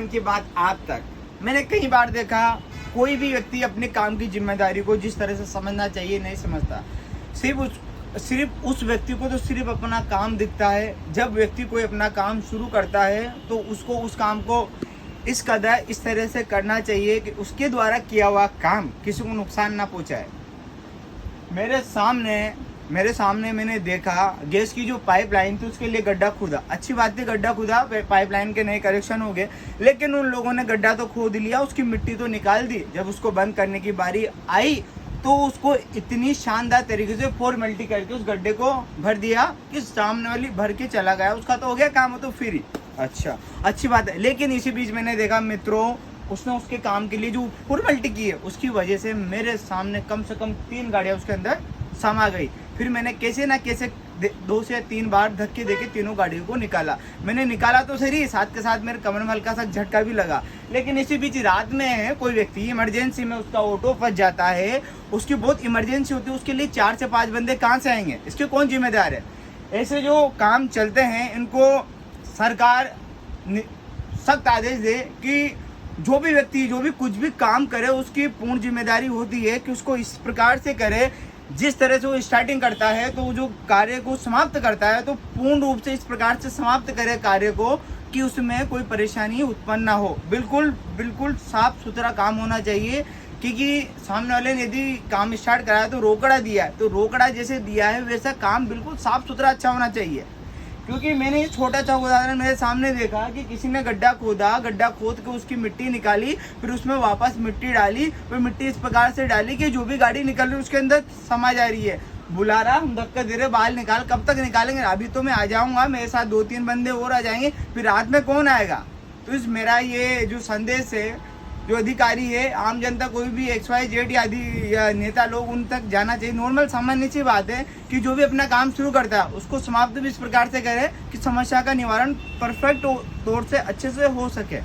मन की बात आप तक। मैंने कई बार देखा कोई भी व्यक्ति अपने काम की जिम्मेदारी को जिस तरह से समझना चाहिए नहीं समझता। सिर्फ उस व्यक्ति को तो सिर्फ अपना काम दिखता है। जब व्यक्ति कोई अपना काम शुरू करता है तो उसको उस काम को इस कदर इस तरह से करना चाहिए कि उसके द्वारा किया हुआ काम किसी को नुकसान ना पहुंचाए। मेरे सामने मैंने देखा गैस की जो पाइपलाइन थी उसके लिए गड्ढा खुदा। अच्छी बात थी, गड्ढा खुदा, पाइपलाइन के नए कनेक्शन हो गए, लेकिन उन लोगों ने गड्ढा तो खोद लिया, उसकी मिट्टी तो निकाल दी। जब उसको बंद करने की बारी आई तो उसको इतनी शानदार तरीके से फॉर्मेलिटी करके उस गड्ढे को भर दिया कि सामने वाली भर के चला गया, उसका तो हो गया काम, तो फ्री। अच्छा, अच्छी बात है। लेकिन इसी बीच मैंने देखा मित्रों, उसने उसके काम के लिए जो फॉर्मेलिटी की है उसकी वजह से मेरे सामने कम से कम 3 गाड़ियां उसके अंदर समा गई। फिर मैंने कैसे ना कैसे 2 से 3 बार धक्के देके तीनों गाड़ियों को निकाला। मैंने निकाला तो सही, साथ के साथ मेरे कमर में हल्का सा झटका भी लगा। लेकिन इसी बीच रात में कोई व्यक्ति इमरजेंसी में उसका ऑटो फंस जाता है, उसकी बहुत इमरजेंसी होती है, उसके लिए 4 से 5 बंदे कहाँ से आएंगे? इसके कौन जिम्मेदार है? ऐसे जो काम चलते हैं इनको सरकार सख्त आदेश दे कि जो भी व्यक्ति जो भी कुछ भी काम करे उसकी पूर्ण जिम्मेदारी होती है कि उसको इस प्रकार से करे जिस तरह से वो स्टार्टिंग करता है तो जो कार्य को समाप्त करता है तो पूर्ण रूप से इस प्रकार से समाप्त करे कार्य को कि उसमें कोई परेशानी उत्पन्न ना हो। बिल्कुल साफ सुथरा काम होना चाहिए, क्योंकि सामने वाले ने यदि काम स्टार्ट कराया तो रोकड़ा दिया है, तो रोकड़ा जैसे दिया है वैसा काम बिल्कुल साफ सुथरा अच्छा होना चाहिए। क्योंकि मैंने ये छोटा सा उदाहरण मेरे सामने देखा कि किसी ने गड्ढा खोद के उसकी मिट्टी निकाली, फिर उसमें वापस मिट्टी डाली, फिर मिट्टी इस प्रकार से डाली कि जो भी गाड़ी निकल रही है उसके अंदर समा जा रही है। बुला रहा, हम धक्का दे रहे, बाल निकाल, कब तक निकालेंगे? अभी तो मैं आ जाऊंगा, मेरे साथ 2-3 बंदे और आ जाएंगे, फिर रात में कौन आएगा? तो इस मेरा ये जो संदेश है, जो अधिकारी है, आम जनता कोई भी XYZ या नेता लोग उन तक जाना चाहिए। नॉर्मल सामान्य सी बात है कि जो भी अपना काम शुरू करता है उसको समाप्त भी इस प्रकार से करे कि समस्या का निवारण परफेक्ट तौर से अच्छे से हो सके।